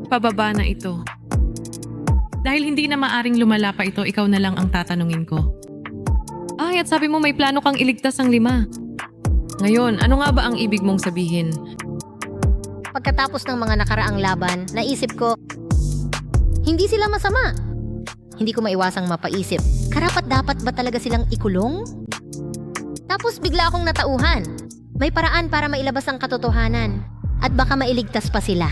Pababa na ito. Dahil hindi na maaring lumala pa ito, ikaw na lang ang tatanungin ko. Ay, at sabi mo may plano kang iligtas ang 5. Ngayon, ano nga ba ang ibig mong sabihin? Pagkatapos ng mga nakaraang laban, naisip ko, hindi sila masama. Hindi ko maiwasang mapaisip, karapat-dapat ba talaga silang ikulong? Tapos bigla akong natauhan. May paraan para mailabas ang katotohanan. At baka mailigtas pa sila.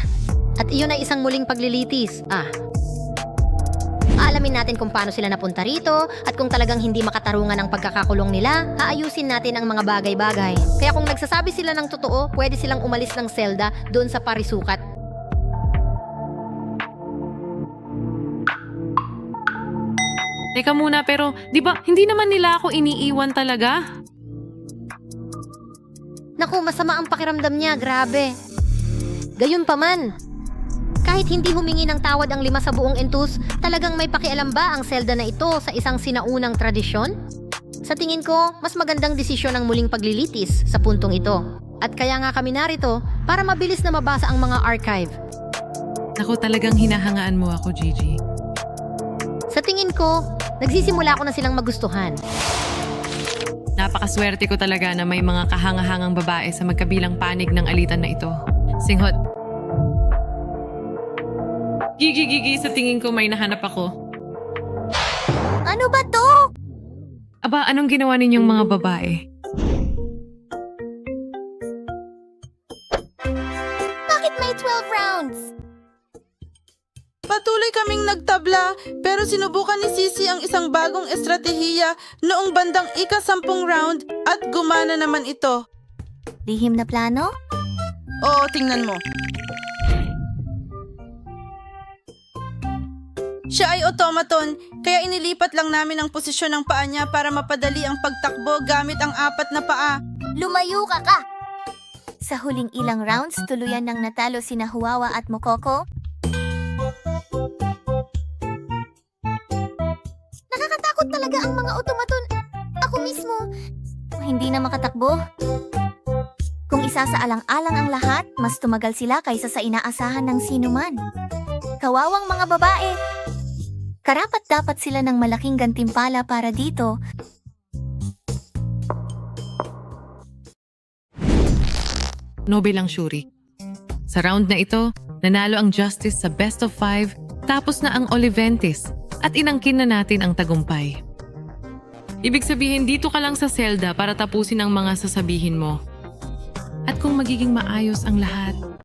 At iyon ay isang muling paglilitis. Aalamin natin kung paano sila napunta rito at kung talagang hindi makatarungan ang pagkakakulong nila, aayusin natin ang mga bagay-bagay. Kaya kung nagsasabi sila ng totoo, pwede silang umalis ng selda doon sa parisukat. Teka muna, pero di ba hindi naman nila ako iniiwan talaga? Naku, masama ang pakiramdam niya, grabe. Gayunpaman, kahit hindi humingi ng tawad ang 5 sa buong entus, talagang may pakialam ba ang selda na ito sa isang sinaunang tradisyon? Sa tingin ko, mas magandang desisyon ang muling paglilitis sa puntong ito. At kaya nga kami narito para mabilis na mabasa ang mga archive. Naku, talagang hinahangaan mo ako, Gigi. Sa tingin ko, nagsisimula ko na silang magustuhan. Napakaswerte ko talaga na may mga kahangahangang babae sa magkabilang panig ng alitan na ito. Singhot. Gigi, sa tingin ko may nahanap ako. Ano ba to? Aba, anong ginawa ninyong mga babae? Bakit may 12 rounds? Patuloy kaming nagtabla pero sinubukan ni Sisi ang isang bagong estratehiya noong bandang ika-10 round at gumana naman ito. Lihim na plano? Oo, tingnan mo. Siya ay automaton, kaya inilipat lang namin ang posisyon ng paa niya para mapadali ang pagtakbo gamit ang 4 na paa. Lumayo ka! Sa huling ilang rounds, tuluyan ng natalo sina Huwawa at Mokoko. Nakakatakot talaga ang mga automaton. Ako mismo, hindi na makatakbo. Kung isasaalang-alang ang lahat, mas tumagal sila kaysa sa inaasahan ng sinuman. Kawawang mga babae. Karapat-dapat sila ng malaking gantimpala para dito. Nobel ang Shuri. Sa round na ito, nanalo ang Justice sa best of 5, tapos na ang Oliventes, at inangkin na natin ang tagumpay. Ibig sabihin, dito ka lang sa selda para tapusin ang mga sasabihin mo. At kung magiging maayos ang lahat,